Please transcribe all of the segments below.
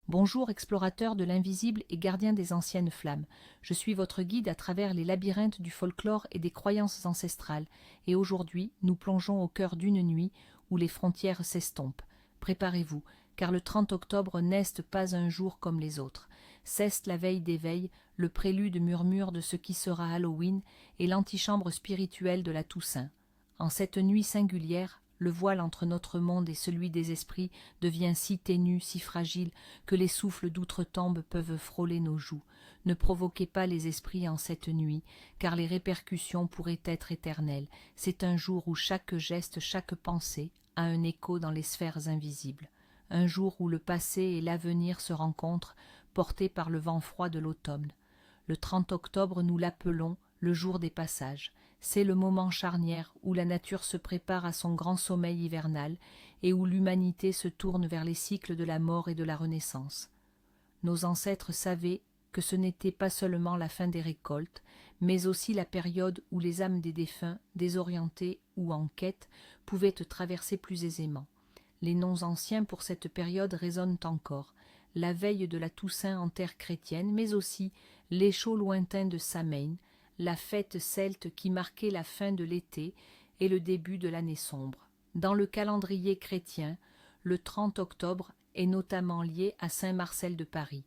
Bonjour, explorateur de l'invisible et gardien des anciennes flammes. Je suis votre guide à travers les labyrinthes du folklore et des croyances ancestrales, et aujourd'hui, nous plongeons au cœur d'une nuit où les frontières s'estompent. Préparez-vous, car le 30 octobre n'est pas un jour comme les autres. Cesse la veille des veilles, le prélude murmure de ce qui sera Halloween et l'antichambre spirituelle de la Toussaint. En cette nuit singulière, le voile entre notre monde et celui des esprits devient si ténu, si fragile, que les souffles d'outre-tombe peuvent frôler nos joues. Ne provoquez pas les esprits en cette nuit, car les répercussions pourraient être éternelles. C'est un jour où chaque geste, chaque pensée a un écho dans les sphères invisibles. Un jour où le passé et l'avenir se rencontrent, portés par le vent froid de l'automne. Le 30 octobre, nous l'appelons le jour des passages. C'est le moment charnière où la nature se prépare à son grand sommeil hivernal et où l'humanité se tourne vers les cycles de la mort et de la renaissance. Nos ancêtres savaient que ce n'était pas seulement la fin des récoltes, mais aussi la période où les âmes des défunts, désorientées ou en quête, pouvaient traverser plus aisément. Les noms anciens pour cette période résonnent encore. La veille de la Toussaint en terre chrétienne, mais aussi l'écho lointain de Samhain, la fête celte qui marquait la fin de l'été et le début de l'année sombre. Dans le calendrier chrétien, le 30 octobre est notamment lié à saint Marcel de Paris.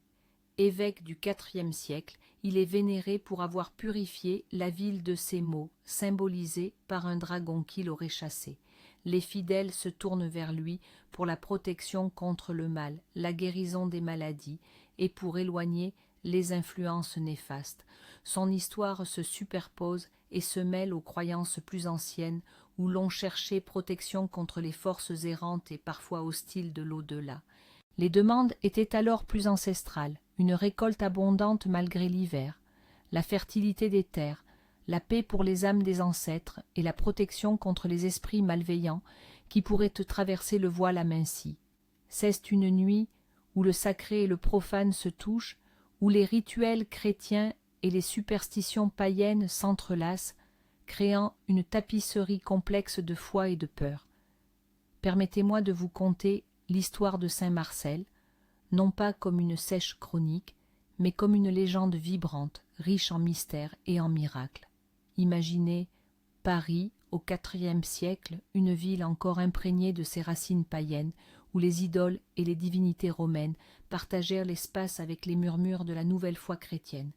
Évêque du IVe siècle, il est vénéré pour avoir purifié la ville de ses maux, symbolisée par un dragon qui l'aurait chassé. Les fidèles se tournent vers lui pour la protection contre le mal, la guérison des maladies et pour éloigner les influences néfastes. Son histoire se superpose et se mêle aux croyances plus anciennes où l'on cherchait protection contre les forces errantes et parfois hostiles de l'au-delà. Les demandes étaient alors plus ancestrales, une récolte abondante malgré l'hiver, la fertilité des terres, la paix pour les âmes des ancêtres et la protection contre les esprits malveillants qui pourraient traverser le voile aminci. C'est une nuit où le sacré et le profane se touchent, où les rituels chrétiens et les superstitions païennes s'entrelacent, créant une tapisserie complexe de foi et de peur. Permettez-moi de vous conter l'histoire de saint Marcel, non pas comme une sèche chronique, mais comme une légende vibrante, riche en mystères et en miracles. Imaginez Paris, au IVe siècle, une ville encore imprégnée de ses racines païennes, où les idoles et les divinités romaines partagèrent l'espace avec les murmures de la nouvelle foi chrétienne.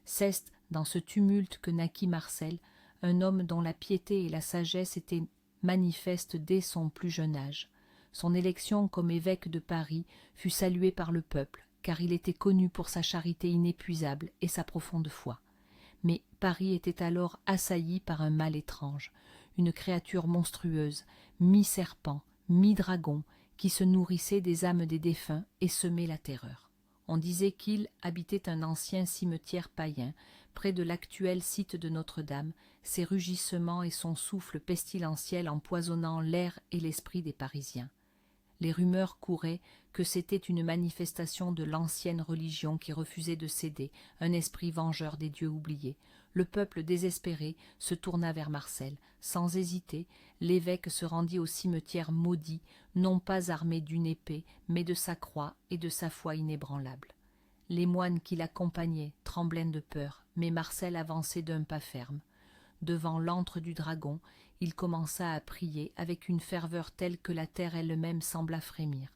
C'est dans ce tumulte que naquit Marcel, un homme dont la piété et la sagesse étaient manifestes dès son plus jeune âge. Son élection comme évêque de Paris fut saluée par le peuple, car il était connu pour sa charité inépuisable et sa profonde foi. Mais Paris était alors assailli par un mal étrange, une créature monstrueuse, mi-serpent, mi-dragon, qui se nourrissait des âmes des défunts et semait la terreur. On disait qu'il habitait un ancien cimetière païen, près de l'actuel site de Notre-Dame, ses rugissements et son souffle pestilentiel empoisonnant l'air et l'esprit des Parisiens. Les rumeurs couraient que c'était une manifestation de l'ancienne religion qui refusait de céder, un esprit vengeur des dieux oubliés. Le peuple désespéré se tourna vers Marcel. Sans hésiter, l'évêque se rendit au cimetière maudit, non pas armé d'une épée, mais de sa croix et de sa foi inébranlable. Les moines qui l'accompagnaient tremblaient de peur, mais Marcel avançait d'un pas ferme. Devant l'antre du dragon, il commença à prier avec une ferveur telle que la terre elle-même sembla frémir.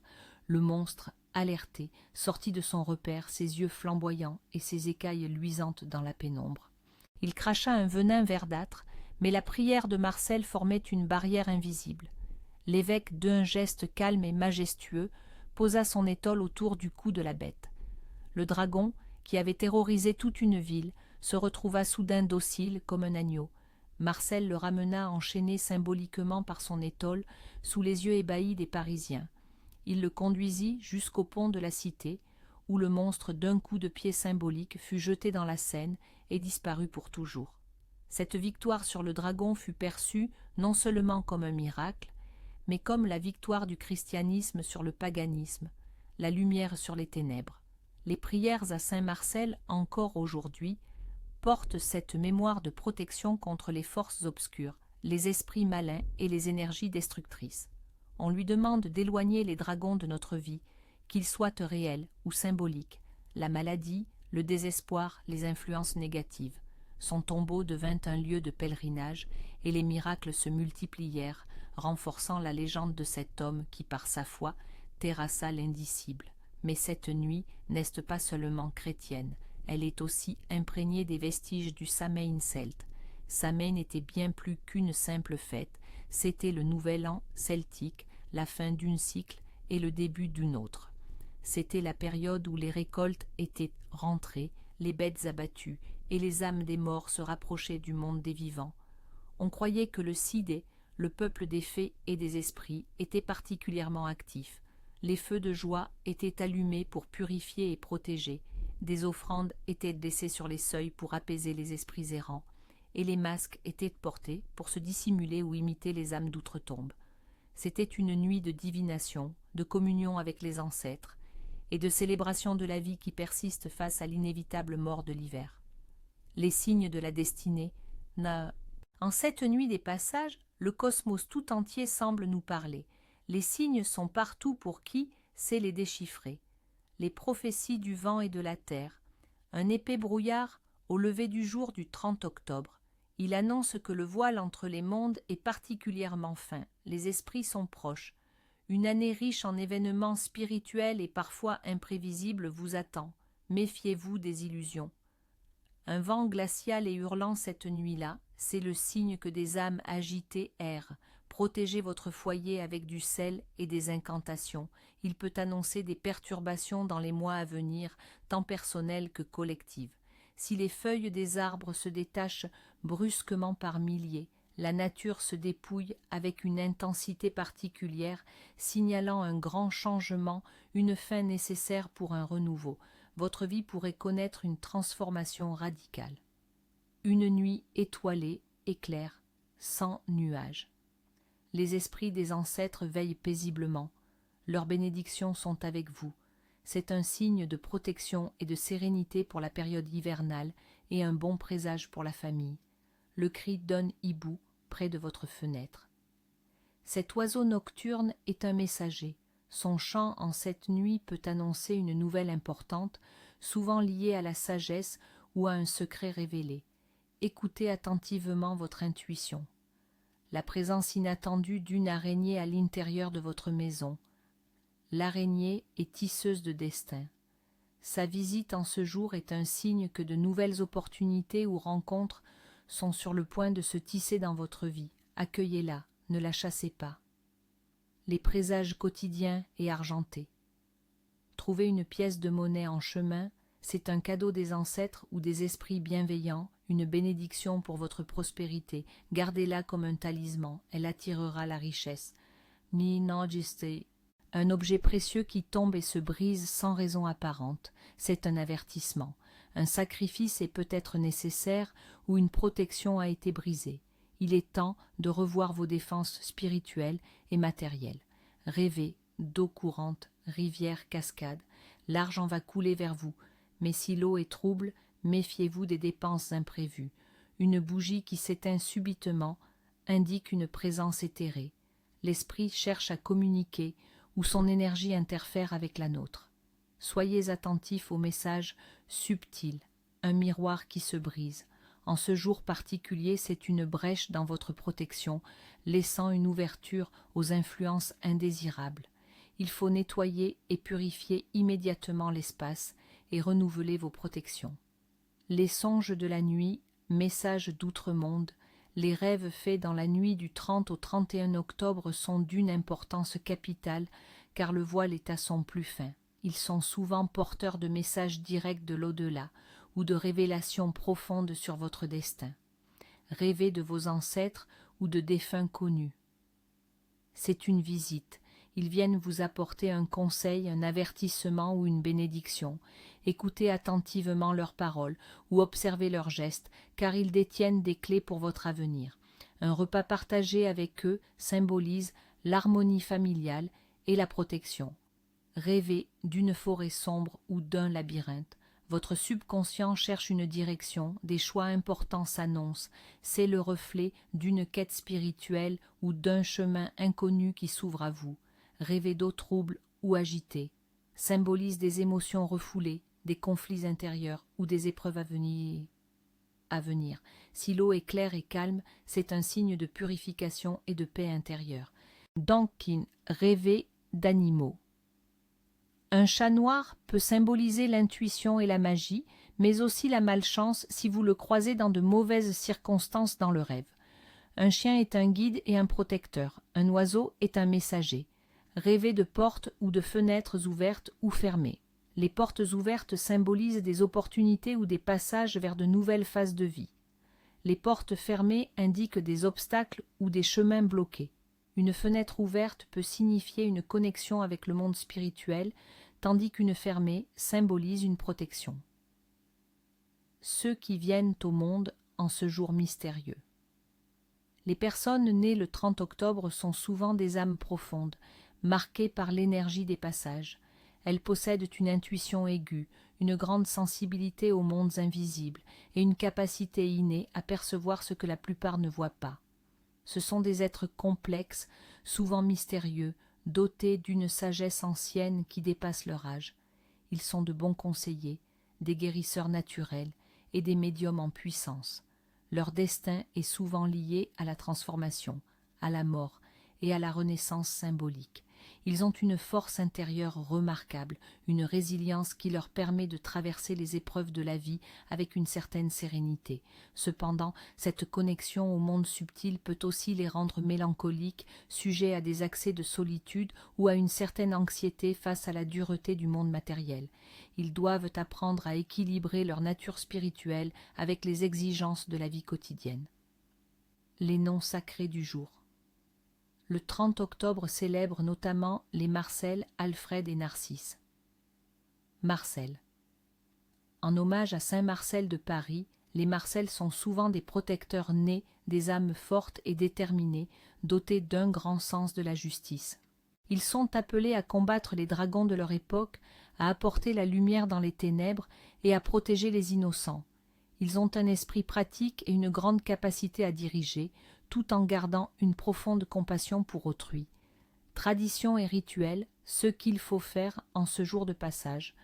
Le monstre, alerté, sortit de son repère, ses yeux flamboyants et ses écailles luisantes dans la pénombre. Il cracha un venin verdâtre, mais la prière de Marcel formait une barrière invisible. L'évêque, d'un geste calme et majestueux, posa son étole autour du cou de la bête. Le dragon, qui avait terrorisé toute une ville, se retrouva soudain docile comme un agneau. Marcel le ramena enchaîné symboliquement par son étole sous les yeux ébahis des Parisiens. Il le conduisit jusqu'au pont de la cité, où le monstre d'un coup de pied symbolique fut jeté dans la Seine et disparut pour toujours. Cette victoire sur le dragon fut perçue non seulement comme un miracle, mais comme la victoire du christianisme sur le paganisme, la lumière sur les ténèbres. Les prières à saint Marcel, encore aujourd'hui, portent cette mémoire de protection contre les forces obscures, les esprits malins et les énergies destructrices. On lui demande d'éloigner les dragons de notre vie, qu'ils soient réels ou symboliques, la maladie, le désespoir, les influences négatives. Son tombeau devint un lieu de pèlerinage et les miracles se multiplièrent, renforçant la légende de cet homme qui, par sa foi, terrassa l'indicible. Mais cette nuit n'est pas seulement chrétienne, elle est aussi imprégnée des vestiges du Samhain celte. Samhain était bien plus qu'une simple fête, c'était le nouvel an celtique, la fin d'un cycle et le début d'un autre. C'était la période où les récoltes étaient rentrées, les bêtes abattues, et les âmes des morts se rapprochaient du monde des vivants. On croyait que le Sidé, le peuple des fées et des esprits, était particulièrement actif. Les feux de joie étaient allumés pour purifier et protéger, des offrandes étaient laissées sur les seuils pour apaiser les esprits errants, et les masques étaient portés pour se dissimuler ou imiter les âmes d'outre-tombe. C'était une nuit de divination, de communion avec les ancêtres, et de célébration de la vie qui persiste face à l'inévitable mort de l'hiver. Les signes de la destinée. En cette nuit des passages, le cosmos tout entier semble nous parler. Les signes sont partout pour qui sait les déchiffrer. Les prophéties du vent et de la terre. Un épais brouillard au lever du jour du 30 octobre. Il annonce que le voile entre les mondes est particulièrement fin. Les esprits sont proches. Une année riche en événements spirituels et parfois imprévisibles vous attend. Méfiez-vous des illusions. Un vent glacial et hurlant cette nuit-là, c'est le signe que des âmes agitées errent. Protégez votre foyer avec du sel et des incantations. Il peut annoncer des perturbations dans les mois à venir, tant personnelles que collectives. Si les feuilles des arbres se détachent brusquement par milliers, la nature se dépouille avec une intensité particulière, signalant un grand changement, une fin nécessaire pour un renouveau. Votre vie pourrait connaître une transformation radicale. Une nuit étoilée et claire, sans nuages. Les esprits des ancêtres veillent paisiblement. Leurs bénédictions sont avec vous. C'est un signe de protection et de sérénité pour la période hivernale et un bon présage pour la famille. Le cri d'un hibou près de votre fenêtre. Cet oiseau nocturne est un messager. Son chant en cette nuit peut annoncer une nouvelle importante, souvent liée à la sagesse ou à un secret révélé. Écoutez attentivement votre intuition. La présence inattendue d'une araignée à l'intérieur de votre maison. L'araignée est tisseuse de destin. Sa visite en ce jour est un signe que de nouvelles opportunités ou rencontres sont sur le point de se tisser dans votre vie. Accueillez-la, ne la chassez pas. Les présages quotidiens et argentés. Trouver une pièce de monnaie en chemin, c'est un cadeau des ancêtres ou des esprits bienveillants, une bénédiction pour votre prospérité. Gardez-la comme un talisman, elle attirera la richesse. Ni nagiste. Un objet précieux qui tombe et se brise sans raison apparente, c'est un avertissement. Un sacrifice est peut-être nécessaire ou une protection a été brisée. Il est temps de revoir vos défenses spirituelles et matérielles. Rêvez d'eau courante, rivière, cascade, l'argent va couler vers vous, mais si l'eau est trouble, méfiez-vous des dépenses imprévues. Une bougie qui s'éteint subitement indique une présence éthérée. L'esprit cherche à communiquer ou son énergie interfère avec la nôtre. Soyez attentifs aux messages subtils, un miroir qui se brise. En ce jour particulier, c'est une brèche dans votre protection, laissant une ouverture aux influences indésirables. Il faut nettoyer et purifier immédiatement l'espace et renouveler vos protections. Les songes de la nuit, messages d'outre-monde, les rêves faits dans la nuit du 30 au 31 octobre sont d'une importance capitale car le voile est à son plus fin. Ils sont souvent porteurs de messages directs de l'au-delà ou de révélations profondes sur votre destin. Rêvez de vos ancêtres ou de défunts connus. C'est une visite. Ils viennent vous apporter un conseil, un avertissement ou une bénédiction. Écoutez attentivement leurs paroles ou observez leurs gestes, car ils détiennent des clés pour votre avenir. Un repas partagé avec eux symbolise l'harmonie familiale et la protection. Rêvez d'une forêt sombre ou d'un labyrinthe. Votre subconscient cherche une direction, des choix importants s'annoncent. C'est le reflet d'une quête spirituelle ou d'un chemin inconnu qui s'ouvre à vous. Rêvez d'eau trouble ou agitée. symbolise des émotions refoulées, des conflits intérieurs ou des épreuves à venir. Si l'eau est claire et calme, c'est un signe de purification et de paix intérieure. Dankin, rêver d'animaux. Un chat noir peut symboliser l'intuition et la magie, mais aussi la malchance si vous le croisez dans de mauvaises circonstances dans le rêve. Un chien est un guide et un protecteur, un oiseau est un messager. Rêver de portes ou de fenêtres ouvertes ou fermées. Les portes ouvertes symbolisent des opportunités ou des passages vers de nouvelles phases de vie. Les portes fermées indiquent des obstacles ou des chemins bloqués. Une fenêtre ouverte peut signifier une connexion avec le monde spirituel, tandis qu'une fermée symbolise une protection. Ceux qui viennent au monde en ce jour mystérieux. Les personnes nées le 30 octobre sont souvent des âmes profondes, marquées par l'énergie des passages. Elles possèdent une intuition aiguë, une grande sensibilité aux mondes invisibles et une capacité innée à percevoir ce que la plupart ne voient pas. Ce sont des êtres complexes, souvent mystérieux, dotés d'une sagesse ancienne qui dépasse leur âge. Ils sont de bons conseillers, des guérisseurs naturels et des médiums en puissance. Leur destin est souvent lié à la transformation, à la mort et à la renaissance symbolique. Ils ont une force intérieure remarquable, une résilience qui leur permet de traverser les épreuves de la vie avec une certaine sérénité. Cependant, cette connexion au monde subtil peut aussi les rendre mélancoliques, sujets à des accès de solitude ou à une certaine anxiété face à la dureté du monde matériel. Ils doivent apprendre à équilibrer leur nature spirituelle avec les exigences de la vie quotidienne. Les noms sacrés du jour. Le 30 octobre célèbre notamment les Marcel, Alfred et Narcisse. Marcel. En hommage à Saint Marcel de Paris, les Marcel sont souvent des protecteurs nés, des âmes fortes et déterminées, dotés d'un grand sens de la justice. Ils sont appelés à combattre les dragons de leur époque, à apporter la lumière dans les ténèbres et à protéger les innocents. Ils ont un esprit pratique et une grande capacité à diriger, tout en gardant une profonde compassion pour autrui. Tradition et rituel, ce qu'il faut faire en ce jour de passage.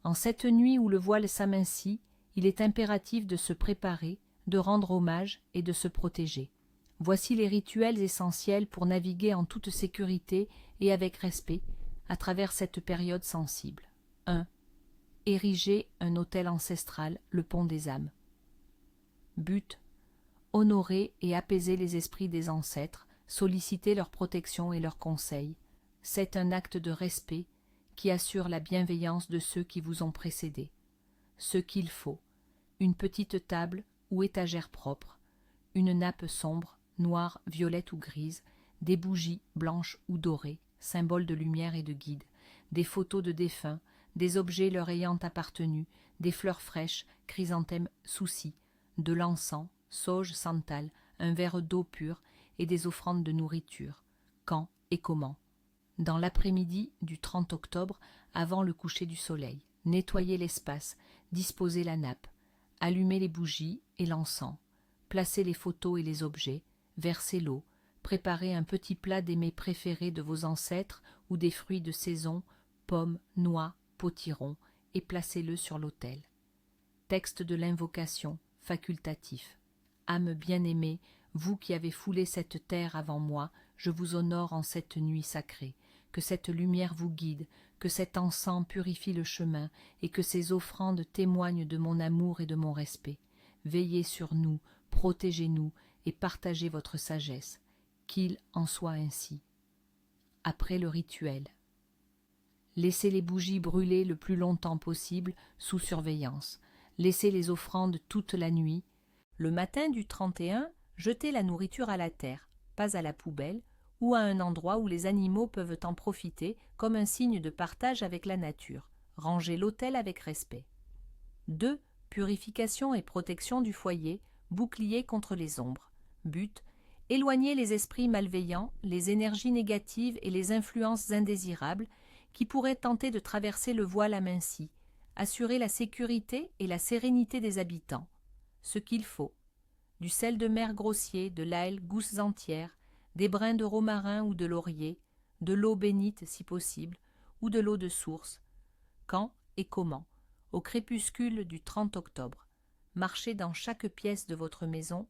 En cette nuit où le voile s'amincit, il est impératif de se préparer, de rendre hommage et de se protéger. Voici les rituels essentiels pour naviguer en toute sécurité et avec respect à travers cette période sensible. 1. Ériger un autel ancestral, le pont des âmes. But: honorer et apaiser les esprits des ancêtres, solliciter leur protection et leurs conseils. C'est un acte de respect qui assure la bienveillance de ceux qui vous ont précédés. Ce qu'il faut: une petite table ou étagère propre, une nappe sombre, noire, violette ou grise, des bougies blanches ou dorées, symboles de lumière et de guide, des photos de défunts, des objets leur ayant appartenu, des fleurs fraîches, chrysanthèmes, soucis, de l'encens, sauge, santal, un verre d'eau pure et des offrandes de nourriture. Quand et comment? Dans l'après-midi du 30 octobre, avant le coucher du soleil. Nettoyez l'espace, disposez la nappe, allumez les bougies et l'encens, placez les photos et les objets, versez l'eau, préparez un petit plat des mets préférés de vos ancêtres ou des fruits de saison, pommes, noix, potirons, et placez-le sur l'autel. Texte de l'invocation, facultatif. Âme bien-aimée, vous qui avez foulé cette terre avant moi, je vous honore en cette nuit sacrée. Que cette lumière vous guide, que cet encens purifie le chemin, et que ces offrandes témoignent de mon amour et de mon respect. Veillez sur nous, protégez-nous, et partagez votre sagesse. Qu'il en soit ainsi. Après le rituel. Laissez les bougies brûler le plus longtemps possible sous surveillance. Laissez les offrandes toute la nuit. Le matin du 31, jetez la nourriture à la terre, pas à la poubelle, ou à un endroit où les animaux peuvent en profiter comme un signe de partage avec la nature. Rangez l'autel avec respect. 2. Purification et protection du foyer, bouclier contre les ombres. But: éloigner les esprits malveillants, les énergies négatives et les influences indésirables qui pourraient tenter de traverser le voile aminci. Assurer la sécurité et la sérénité des habitants. Ce qu'il faut: du sel de mer grossier, de l'ail, gousses entières, des brins de romarin ou de laurier, de l'eau bénite si possible, ou de l'eau de source, Quand et comment? Au crépuscule du 30 octobre. Marchez dans chaque pièce de votre maison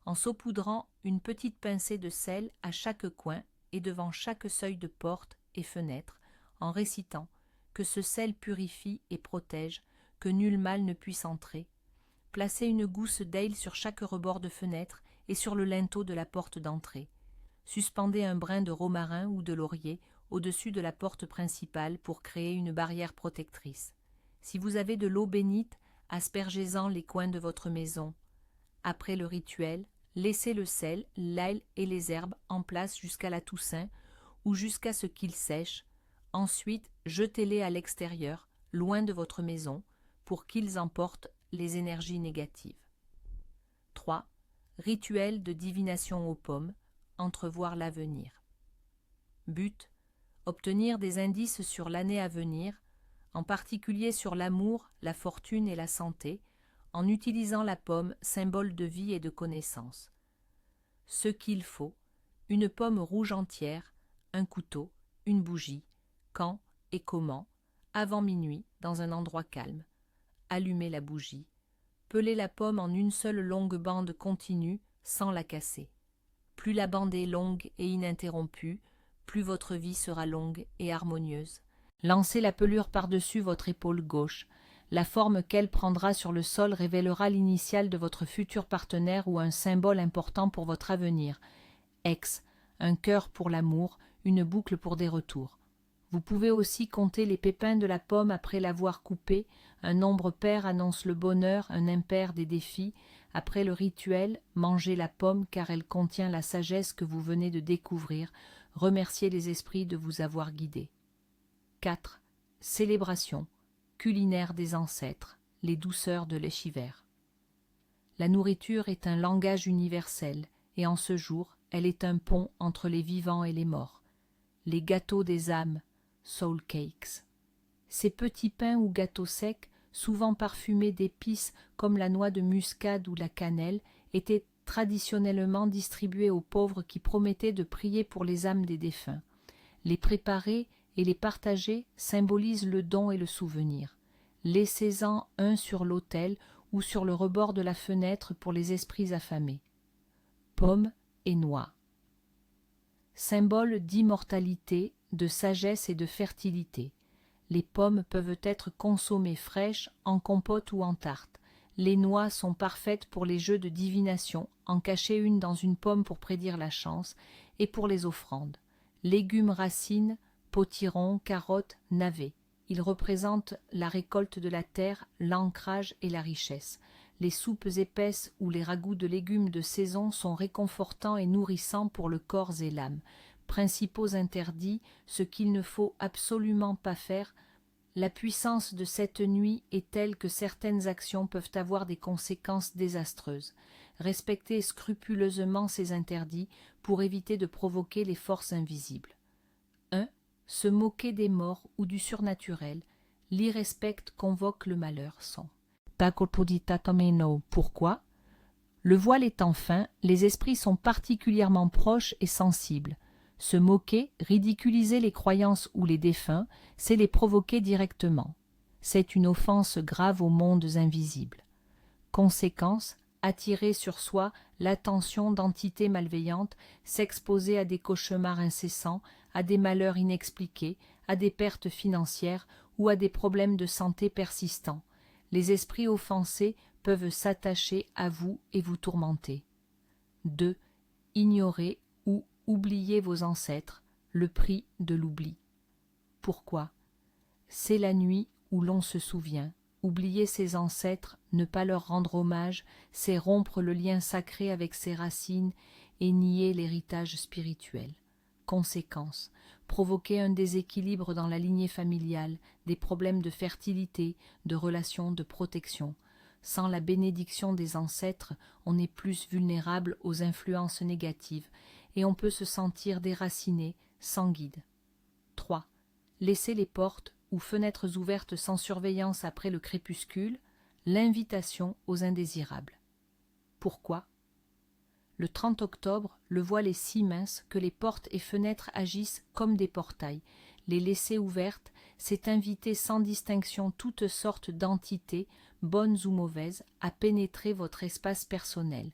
en saupoudrant une petite pincée de sel à chaque coin et devant chaque seuil de porte et fenêtre, en récitant que ce sel purifie et protège, que nul mal ne puisse entrer. Placez une gousse d'ail sur chaque rebord de fenêtre et sur le linteau de la porte d'entrée. Suspendez un brin de romarin ou de laurier au-dessus de la porte principale pour créer une barrière protectrice. Si vous avez de l'eau bénite, aspergez-en les coins de votre maison. Après le rituel, laissez le sel, l'ail et les herbes en place jusqu'à la Toussaint ou jusqu'à ce qu'ils sèchent. Ensuite, jetez-les à l'extérieur, loin de votre maison, pour qu'ils emportent les énergies négatives. 3. Rituel de divination aux pommes, entrevoir l'avenir. But, obtenir des indices sur l'année à venir, en particulier sur l'amour, la fortune et la santé, en utilisant la pomme, symbole de vie et de connaissance. Ce qu'il faut, une pomme rouge entière, un couteau, une bougie, quand et comment, avant minuit, dans un endroit calme. Allumez la bougie. Pelez la pomme en une seule longue bande continue, sans la casser. Plus la bande est longue et ininterrompue, plus votre vie sera longue et harmonieuse. Lancez la pelure par-dessus votre épaule gauche. La forme qu'elle prendra sur le sol révélera l'initiale de votre futur partenaire ou un symbole important pour votre avenir. X, un cœur pour l'amour, une boucle pour des retours. Vous pouvez aussi compter les pépins de la pomme après l'avoir coupée. Un nombre pair annonce le bonheur, un impair des défis. Après le rituel, mangez la pomme car elle contient la sagesse que vous venez de découvrir. Remerciez les esprits de vous avoir guidé. 4. Célébration culinaire des ancêtres, les douceurs de l'échiver. La nourriture est un langage universel, et en ce jour, elle est un pont entre les vivants et les morts. Les gâteaux des âmes, soul cakes. Ces petits pains ou gâteaux secs, souvent parfumés d'épices comme la noix de muscade ou la cannelle, étaient traditionnellement distribués aux pauvres qui promettaient de prier pour les âmes des défunts. Les préparer et les partager symbolisent le don et le souvenir. Laissez-en un sur l'autel ou sur le rebord de la fenêtre pour les esprits affamés. Pommes et noix. Symbole d'immortalité, de sagesse et de fertilité. Les pommes peuvent être consommées fraîches, en compote ou en tarte. Les noix sont parfaites pour les jeux de divination, en cacher une dans une pomme pour prédire la chance, et pour les offrandes. Légumes racines, potirons, carottes, navets. Ils représentent la récolte de la terre, l'ancrage et la richesse. Les soupes épaisses ou les ragoûts de légumes de saison sont réconfortants et nourrissants pour le corps et l'âme. Principaux interdits, ce qu'il ne faut absolument pas faire. La puissance de cette nuit est telle que certaines actions peuvent avoir des conséquences désastreuses. Respectez scrupuleusement ces interdits pour éviter de provoquer les forces invisibles. 1. Se moquer des morts ou du surnaturel. L'irrespect convoque le malheur. Son. Pourquoi? Le voile étant fin, les esprits sont particulièrement proches et sensibles. Se moquer, ridiculiser les croyances ou les défunts, c'est les provoquer directement. C'est une offense grave aux mondes invisibles. Conséquence, attirer sur soi l'attention d'entités malveillantes, s'exposer à des cauchemars incessants, à des malheurs inexpliqués, à des pertes financières ou à des problèmes de santé persistants. Les esprits offensés peuvent s'attacher à vous et vous tourmenter. 2. Ignorer ou oublier vos ancêtres, le prix de l'oubli. Pourquoi? C'est la nuit où l'on se souvient. Oublier ses ancêtres, ne pas leur rendre hommage, c'est rompre le lien sacré avec ses racines et nier l'héritage spirituel. Conséquence, provoquer un déséquilibre dans la lignée familiale, des problèmes de fertilité, de relations, de protection. Sans la bénédiction des ancêtres, on est plus vulnérable aux influences négatives et on peut se sentir déraciné, sans guide. 3. Laisser les portes ou fenêtres ouvertes sans surveillance après le crépuscule, l'invitation aux indésirables. Pourquoi? Le 30 octobre, le voile est si mince que les portes et fenêtres agissent comme des portails. Les laisser ouvertes, c'est inviter sans distinction toutes sortes d'entités, bonnes ou mauvaises, à pénétrer votre espace personnel.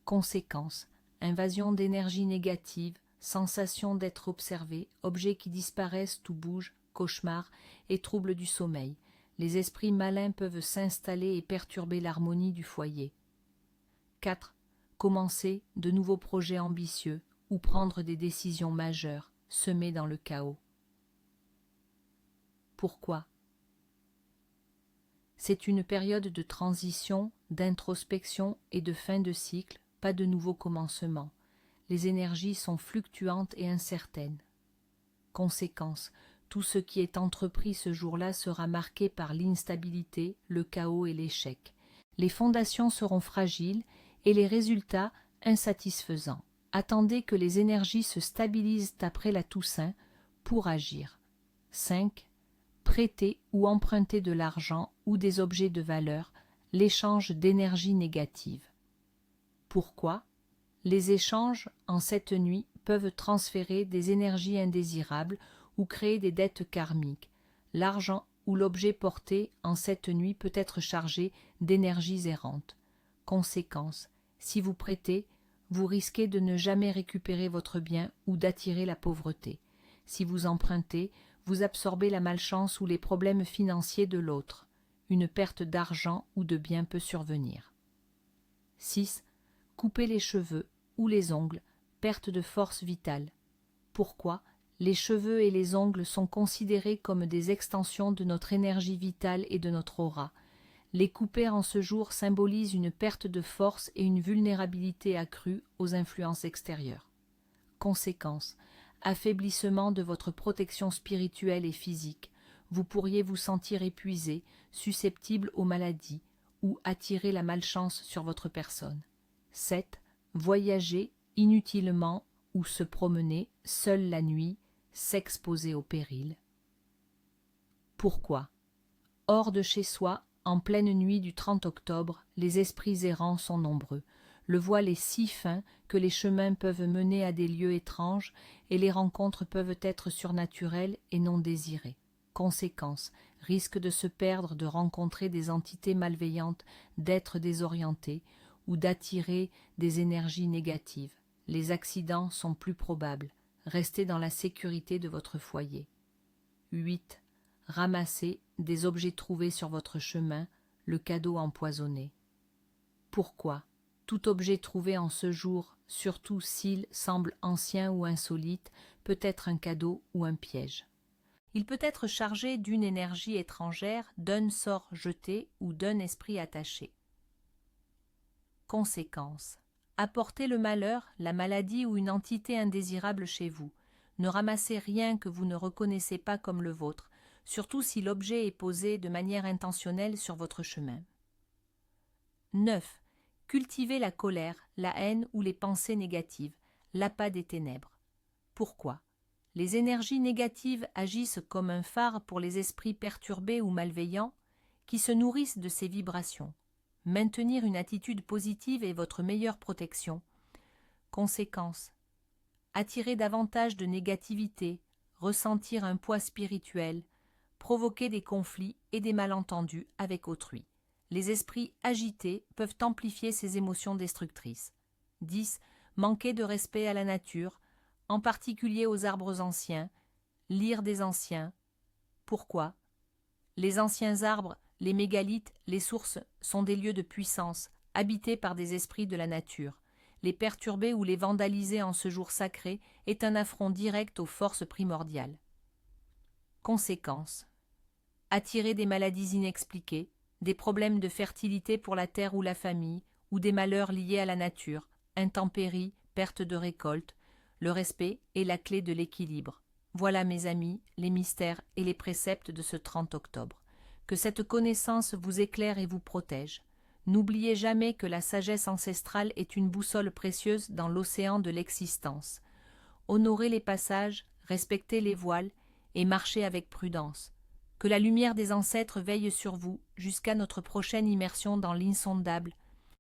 Conséquences: invasion d'énergie négative, sensation d'être observé, objets qui disparaissent ou bougent, cauchemars et troubles du sommeil. Les esprits malins peuvent s'installer et perturber l'harmonie du foyer. 4. Commencer de nouveaux projets ambitieux ou prendre des décisions majeures, semées dans le chaos. Pourquoi? C'est une période de transition, d'introspection et de fin de cycle, pas de nouveau commencement. Les énergies sont fluctuantes et incertaines. Conséquence: tout ce qui est entrepris ce jour-là sera marqué par l'instabilité, le chaos et l'échec. Les fondations seront fragiles et les résultats insatisfaisants. Attendez que les énergies se stabilisent après la Toussaint pour agir. 5. Prêter ou emprunter de l'argent ou des objets de valeur, l'échange d'énergie négative. Pourquoi? Les échanges en cette nuit peuvent transférer des énergies indésirables ou créer des dettes karmiques. L'argent ou l'objet porté en cette nuit peut être chargé d'énergies errantes. Conséquence: si vous prêtez, vous risquez de ne jamais récupérer votre bien ou d'attirer la pauvreté. Si vous empruntez, vous absorbez la malchance ou les problèmes financiers de l'autre. Une perte d'argent ou de biens peut survenir. 6. Couper les cheveux ou les ongles, perte de force vitale. Pourquoi? Les cheveux et les ongles sont considérés comme des extensions de notre énergie vitale et de notre aura. Les couper en ce jour symbolise une perte de force et une vulnérabilité accrue aux influences extérieures. Conséquence: affaiblissement de votre protection spirituelle et physique. Vous pourriez vous sentir épuisé, susceptible aux maladies, ou attirer la malchance sur votre personne. 7. Voyager inutilement ou se promener seul la nuit, s'exposer au péril. Pourquoi? Hors de chez soi, en pleine nuit du 30 octobre, les esprits errants sont nombreux. Le voile est si fin que les chemins peuvent mener à des lieux étranges et les rencontres peuvent être surnaturelles et non désirées. Conséquence: risque de se perdre, de rencontrer des entités malveillantes, d'être désorienté ou d'attirer des énergies négatives. Les accidents sont plus probables. Restez dans la sécurité de votre foyer. 8. Ramassez des objets trouvés sur votre chemin, le cadeau empoisonné. Pourquoi? Tout objet trouvé en ce jour, surtout s'il semble ancien ou insolite, peut être un cadeau ou un piège. Il peut être chargé d'une énergie étrangère, d'un sort jeté ou d'un esprit attaché. Conséquence: apportez le malheur, la maladie ou une entité indésirable chez vous. Ne ramassez rien que vous ne reconnaissez pas comme le vôtre, surtout si l'objet est posé de manière intentionnelle sur votre chemin. 9. Cultivez la colère, la haine ou les pensées négatives, l'appât des ténèbres. Pourquoi? Les énergies négatives agissent comme un phare pour les esprits perturbés ou malveillants qui se nourrissent de ces vibrations. Maintenir une attitude positive est votre meilleure protection. Conséquence: attirer davantage de négativité, ressentir un poids spirituel, provoquer des conflits et des malentendus avec autrui. Les esprits agités peuvent amplifier ces émotions destructrices. 10. Manquer de respect à la nature, en particulier aux arbres anciens, lire des anciens. Pourquoi? Les anciens arbres, les mégalithes, les sources sont des lieux de puissance, habités par des esprits de la nature. Les perturber ou les vandaliser en ce jour sacré est un affront direct aux forces primordiales. Conséquence: attirer des maladies inexpliquées, des problèmes de fertilité pour la terre ou la famille, ou des malheurs liés à la nature, intempéries, perte de récolte. Le respect est la clé de l'équilibre. Voilà, mes amis, les mystères et les préceptes de ce 30 octobre. Que cette connaissance vous éclaire et vous protège. N'oubliez jamais que la sagesse ancestrale est une boussole précieuse dans l'océan de l'existence. Honorez les passages, respectez les voiles et marchez avec prudence. Que la lumière des ancêtres veille sur vous jusqu'à notre prochaine immersion dans l'insondable